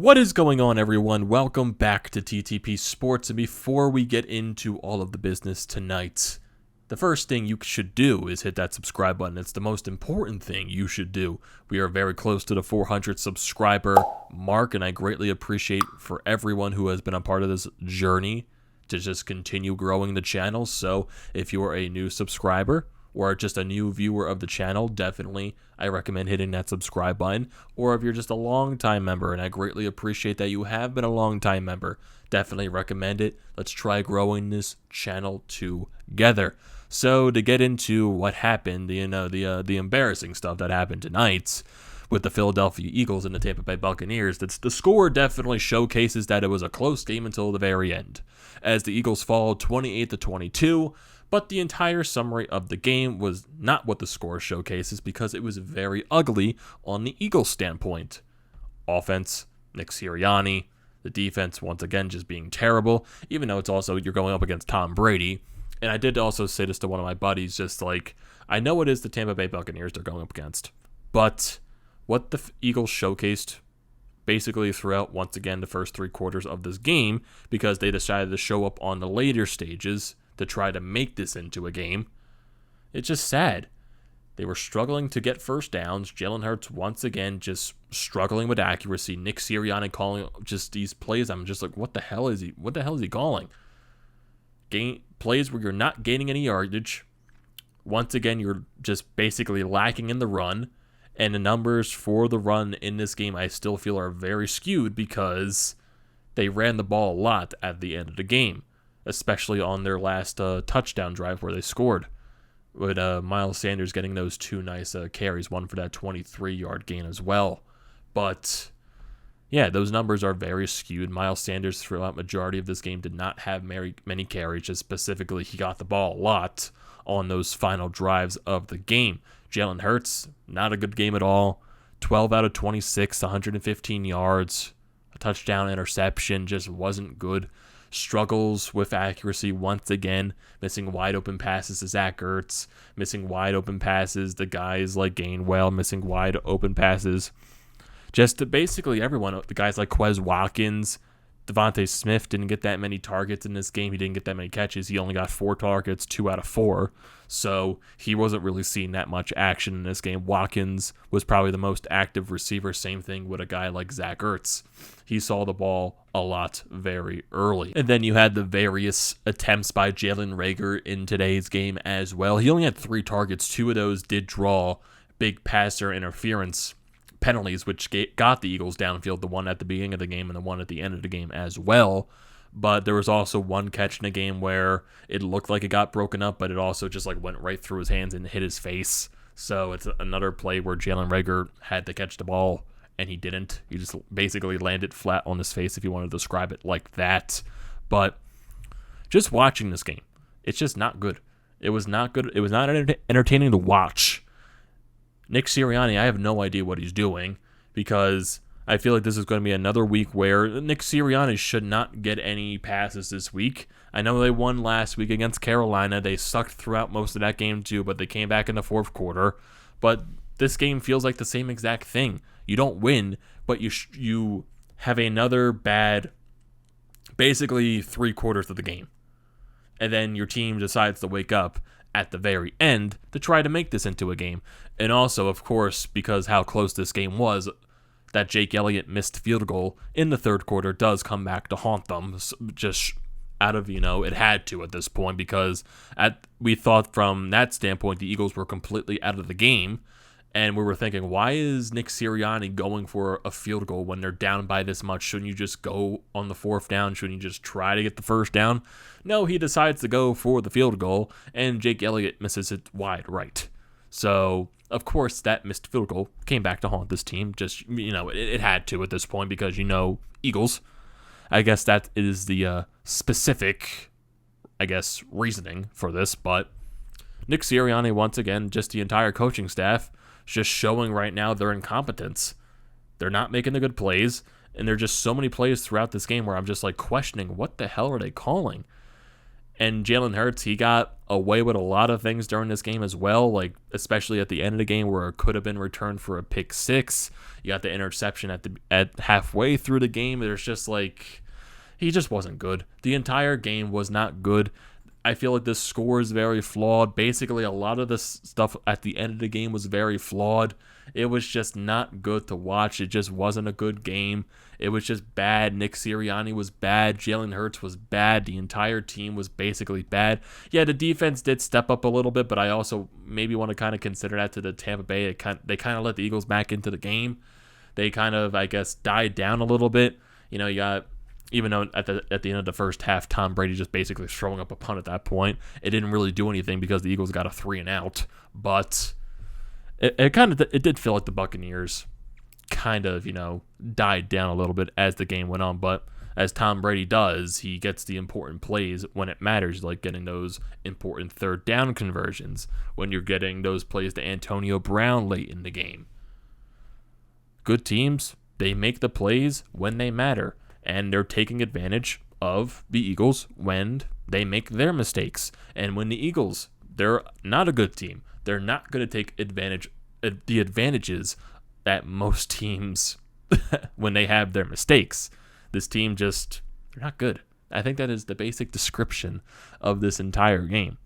What is going on, everyone? Welcome back to TTP Sports, and before we get into all of the business tonight, the first thing you should do is hit that subscribe button. It's the most important thing you should do. We are very close to the 400 subscriber mark, and I greatly appreciate for everyone who has been a part of this journey to just continue growing the channel. So if you are a new subscriber or just a new viewer of the channel, definitely I recommend hitting that subscribe button. Or if you're just a long-time member, and I greatly appreciate that you have been a long-time member, definitely recommend it. Let's try growing this channel together. So to get into what happened, the embarrassing stuff that happened tonight with the Philadelphia Eagles and the Tampa Bay Buccaneers, the score definitely showcases that it was a close game until the very end, as the Eagles fall 28-22. But the entire summary of the game was not what the score showcases, because it was very ugly on the Eagles' standpoint. Offense, Nick Sirianni. The defense, once again, just being terrible, even though it's also you're going up against Tom Brady. And I did also say this to one of my buddies, just like, I know it is the Tampa Bay Buccaneers they're going up against, but what the Eagles showcased basically throughout, once again, the first three quarters of this game, because they decided to show up on the later stages to try to make this into a game. It's just sad. They were struggling to get first downs. Jalen Hurts, once again, just struggling with accuracy. Nick Sirianni calling just these plays. I'm just like, what the hell is he calling? Plays where you're not gaining any yardage. Once again, you're just basically lacking in the run. And the numbers for the run in this game, I still feel, are very skewed, because they ran the ball a lot at the end of the game, especially on their last touchdown drive where they scored, with Miles Sanders getting those two nice carries, one for that 23-yard gain as well. But yeah, those numbers are very skewed. Miles Sanders, throughout majority of this game, did not have many carries. Just specifically, he got the ball a lot on those final drives of the game. Jalen Hurts, not a good game at all. 12 out of 26, 115 yards, a touchdown, interception, just wasn't good. Struggles with accuracy once again, missing wide open passes to Zach Ertz, missing wide open passes to guys like Gainwell, missing wide open passes just to basically everyone. The guys like Quez Watkins, Devontae Smith didn't get that many targets in this game. He didn't get that many catches. He only got 4 targets, 2 out of 4. So he wasn't really seeing that much action in this game. Watkins was probably the most active receiver. Same thing with a guy like Zach Ertz. He saw the ball a lot very early. And then you had the various attempts by Jalen Reagor in today's game as well. He only had 3 targets. 2 of those did draw big passer interference penalties, which got the Eagles downfield, the one at the beginning of the game and the one at the end of the game as well. But there was also one catch in the game where it looked like it got broken up, but it also just like went right through his hands and hit his face. So it's another play where Jalen Reagor had to catch the ball, and he didn't. He just basically landed flat on his face, if you want to describe it like that. But just watching this game, it's just not good. It was not good. It was not entertaining to watch. Nick Sirianni, I have no idea what he's doing, because I feel like this is going to be another week where Nick Sirianni should not get any passes this week. I know they won last week against Carolina. They sucked throughout most of that game too, but they came back in the fourth quarter. But this game feels like the same exact thing. You don't win, but you have another bad, basically 3 quarters of the game. And then your team decides to wake up at the very end to try to make this into a game. And also, of course, because how close this game was, that Jake Elliott missed field goal in the third quarter does come back to haunt them, just out of, it had to at this point, because we thought from that standpoint the Eagles were completely out of the game, and we were thinking, why is Nick Sirianni going for a field goal when they're down by this much? Shouldn't you just go on the fourth down? Shouldn't you just try to get the first down? No, he decides to go for the field goal, and Jake Elliott misses it wide right. So, of course, that missed field goal came back to haunt this team. Just, it had to at this point, because, Eagles. I guess that is the specific, reasoning for this. But Nick Sirianni, once again, just the entire coaching staff, just showing right now their incompetence. They're not making the good plays, and there are just so many plays throughout this game where I'm just like questioning, what the hell are they calling? And Jalen Hurts, he got away with a lot of things during this game as well, like especially at the end of the game where it could have been returned for a pick six. You got the interception at halfway through the game. There's just like, he just wasn't good. The entire game was not good. I feel like this score is very flawed. Basically, a lot of this stuff at the end of the game was very flawed. It was just not good to watch. It just wasn't a good game. It was just bad. Nick Sirianni was bad. Jalen Hurts was bad. The entire team was basically bad. Yeah, the defense did step up a little bit, but I also maybe want to kind of consider that to the Tampa Bay. They kind of let the Eagles back into the game. They kind of, I guess, died down a little bit. You know, you got, even though at the end of the first half, Tom Brady just basically throwing up a punt at that point. It didn't really do anything because the Eagles got a 3-and-out. But it did feel like the Buccaneers kind of, died down a little bit as the game went on. But as Tom Brady does, he gets the important plays when it matters, like getting those important third down conversions, when you're getting those plays to Antonio Brown late in the game. Good teams, they make the plays when they matter, and they're taking advantage of the Eagles when they make their mistakes. And when the Eagles, they're not a good team. They're not going to take the advantages that most teams when they have their mistakes. This team just, they're not good. I think that is the basic description of this entire game.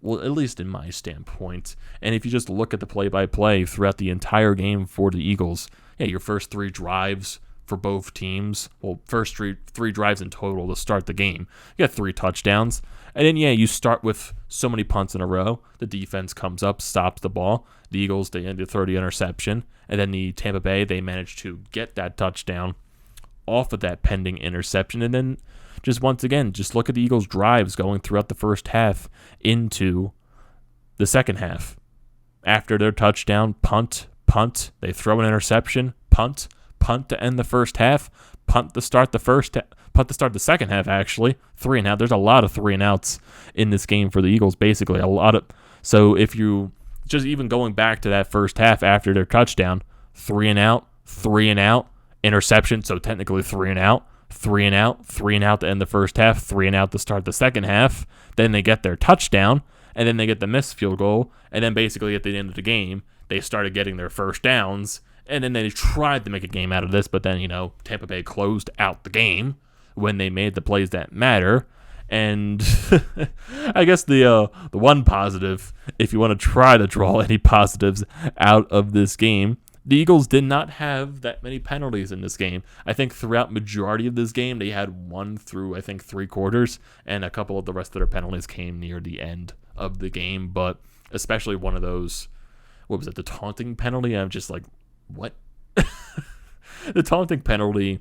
Well, at least in my standpoint. And if you just look at the play-by-play throughout the entire game for the Eagles, your first three drives for both teams, well, first three drives in total to start the game, you got 3 touchdowns. And then, you start with so many punts in a row. The defense comes up, stops the ball. The Eagles, they end to throw the interception. And then the Tampa Bay, they managed to get that touchdown off of that pending interception. And then just once again, just look at the Eagles' drives going throughout the first half into the second half. After their touchdown, punt, they throw an interception, punt to end the first half, punt to start the second half, actually. 3-and-out. There's a lot of 3-and-outs in this game for the Eagles, basically. So if you just even going back to that first half after their touchdown, 3-and-out, interception, so technically 3-and-out, 3-and-out to end the first half, 3-and-out to start the second half. Then they get their touchdown, and then they get the missed field goal, and then basically at the end of the game, they started getting their first downs, and then they tried to make a game out of this, but then, Tampa Bay closed out the game when they made the plays that matter. And I guess the one positive, if you want to try to draw any positives out of this game, the Eagles did not have that many penalties in this game. I think throughout majority of this game, they had 1 through, I think, 3 quarters, and a couple of the rest of their penalties came near the end of the game, but especially one of those, what was it, the taunting penalty? I'm just like, what? The taunting penalty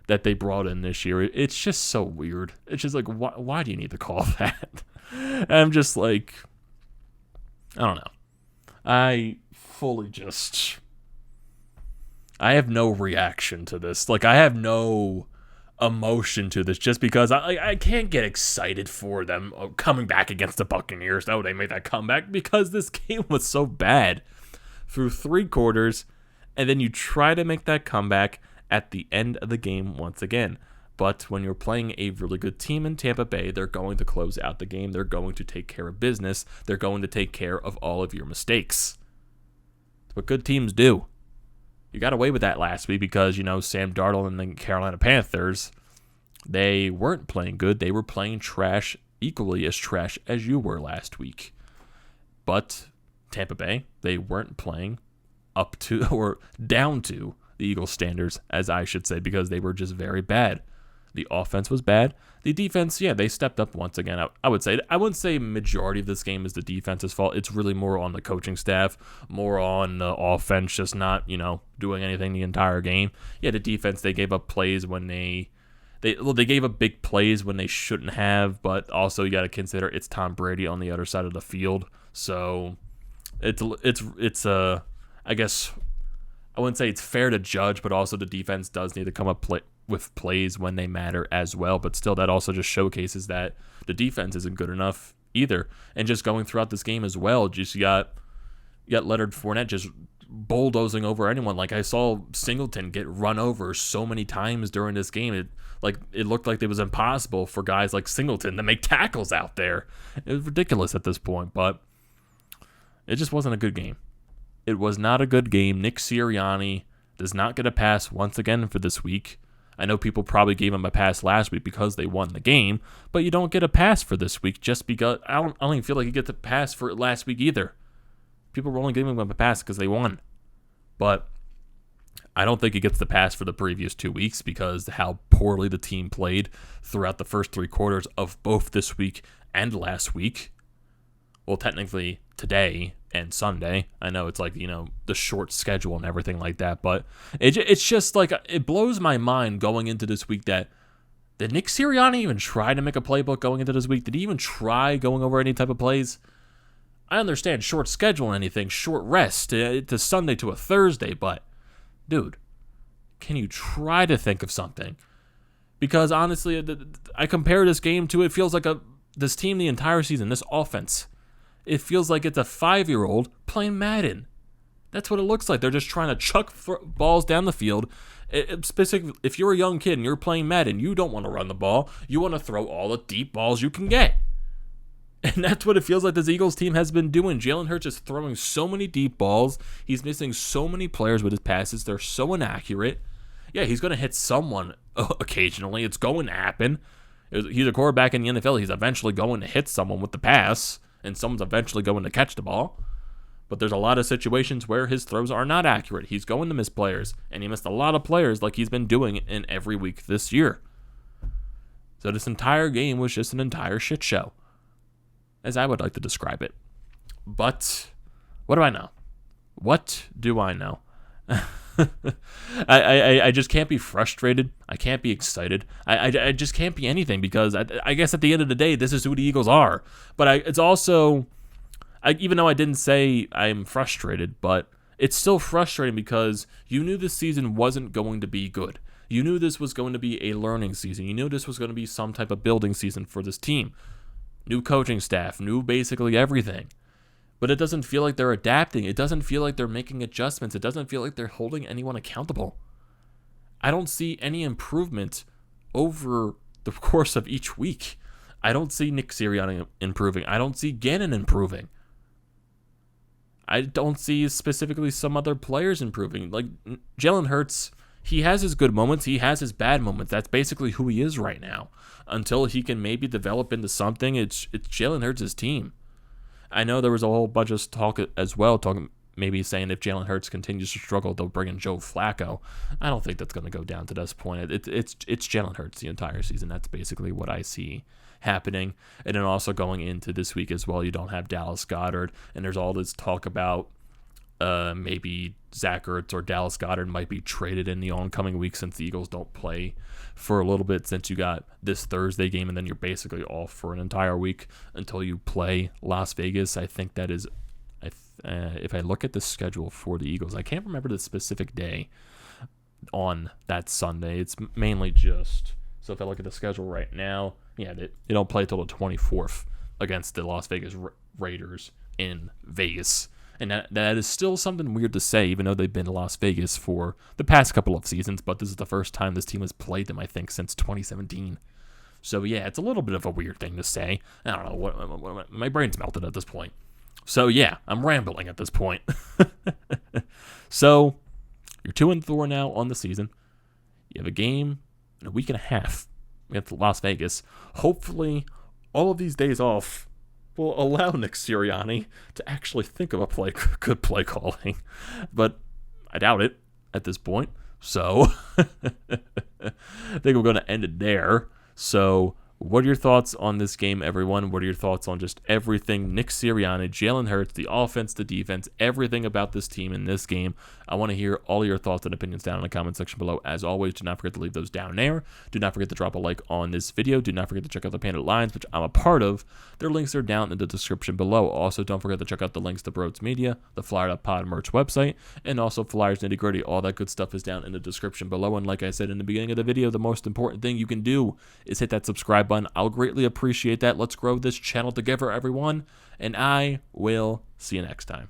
that they brought in this year, it's just so weird. It's just like, why do you need to call that? I'm just like, I don't know. I have no reaction to this. Like, I have no emotion to this just because I can't get excited for them coming back against the Buccaneers. Oh, they made that comeback, because this game was so bad through 3 quarters, and then you try to make that comeback at the end of the game once again. But when you're playing a really good team in Tampa Bay, they're going to close out the game. They're going to take care of business. They're going to take care of all of your mistakes. That's what good teams do. You got away with that last week because, Sam Darnold and the Carolina Panthers, they weren't playing good. They were playing trash, equally as trash as you were last week. But Tampa Bay, they weren't playing up to or down to the Eagles' standards, as I should say, because they were just very bad. The offense was bad. The defense, they stepped up once again. I wouldn't say majority of this game is the defense's fault. It's really more on the coaching staff, more on the offense just not, doing anything the entire game. Yeah, the defense, they gave up plays when they gave up big plays when they shouldn't have, but also you got to consider it's Tom Brady on the other side of the field. So it's I guess I wouldn't say it's fair to judge, but also the defense does need to come up with plays when they matter as well. But still, that also just showcases that the defense isn't good enough either. And just going throughout this game as well, you got Leonard Fournette just bulldozing over anyone. Like, I saw Singleton get run over so many times during this game. It looked like it was impossible for guys like Singleton to make tackles out there. It was ridiculous at this point, but it just wasn't a good game. It was not a good game. Nick Sirianni does not get a pass once again for this week. I know people probably gave him a pass last week because they won the game, but you don't get a pass for this week just because. I don't even feel like you get the pass for last week either. People were only giving him a pass because they won. But I don't think he gets the pass for the previous 2 weeks because how poorly the team played throughout the first 3 quarters of both this week and last week. Well, technically today and Sunday. I know it's like, the short schedule and everything like that, but it's just like, it blows my mind going into this week that did Nick Sirianni even try to make a playbook going into this week? Did he even try going over any type of plays? I understand short schedule and anything, short rest, to Sunday to a Thursday, but dude, can you try to think of something? Because honestly, I compare this game to, it feels like this team the entire season, this offense. It feels like it's a 5-year-old playing Madden. That's what it looks like. They're just trying to chuck balls down the field. Specifically, if you're a young kid and you're playing Madden, you don't want to run the ball. You want to throw all the deep balls you can get. And that's what it feels like this Eagles team has been doing. Jalen Hurts is throwing so many deep balls. He's missing so many players with his passes. They're so inaccurate. Yeah, he's going to hit someone occasionally. It's going to happen. He's a quarterback in the NFL. He's eventually going to hit someone with the pass, and someone's eventually going to catch the ball. But there's a lot of situations where his throws are not accurate. He's going to miss players, and he missed a lot of players like he's been doing in every week this year. So this entire game was just an entire shit show, as I would like to describe it. But what do I know? What do I know? I just can't be frustrated. I can't be excited. I just can't be anything because I guess at the end of the day, this is who the Eagles are. But it's also, even though I didn't say I'm frustrated, but it's still frustrating because you knew this season wasn't going to be good. You knew this was going to be a learning season. You knew this was going to be some type of building season for this team. New coaching staff, new basically everything. But it doesn't feel like they're adapting. It doesn't feel like they're making adjustments. It doesn't feel like they're holding anyone accountable. I don't see any improvement over the course of each week. I don't see Nick Sirianni improving. I don't see Gannon improving. I don't see specifically some other players improving. Like Jalen Hurts, he has his good moments. He has his bad moments. That's basically who he is right now. Until he can maybe develop into something, it's Jalen Hurts' team. I know there was a whole bunch of talk as well, maybe saying if Jalen Hurts continues to struggle, they'll bring in Joe Flacco. I don't think that's going to go down to this point. It's Jalen Hurts the entire season. That's basically what I see happening. And then also going into this week as well, you don't have Dallas Goedert, and there's all this talk about maybe Zach Ertz or Dallas Goedert might be traded in the oncoming week since the Eagles don't play for a little bit, since you got this Thursday game and then you're basically off for an entire week until you play Las Vegas. I think that is, if I look at the schedule for the Eagles, I can't remember the specific day on that Sunday. It's mainly just, so if I look at the schedule right now, yeah, they don't play till the 24th against the Las Vegas Raiders in Vegas. And that is still something weird to say, even though they've been to Las Vegas for the past couple of seasons. But this is the first time this team has played them, I think, since 2017. So, yeah, it's a little bit of a weird thing to say. I don't know. What my brain's melted at this point. So, yeah, I'm rambling at this point. So, you're 2-4 now on the season. You have a game in a week and a half against Las Vegas. Hopefully, all of these days off will allow Nick Sirianni to actually think of a good play calling. But I doubt it at this point. So I think we're going to end it there. So what are your thoughts on this game, everyone? What are your thoughts on just everything? Nick Sirianni, Jalen Hurts, the offense, the defense, everything about this team in this game. I want to hear all your thoughts and opinions down in the comment section below. As always, do not forget to leave those down there. Do not forget to drop a like on this video. Do not forget to check out the Painted Lines, which I'm a part of. Their links are down in the description below. Also, don't forget to check out the links to BrodesMedia, the Flyer.pod merch website, and also Flyers Nitty Gritty. All that good stuff is down in the description below. And like I said in the beginning of the video, the most important thing you can do is hit that subscribe button. I'll greatly appreciate that. Let's grow this channel together, everyone, and I will see you next time.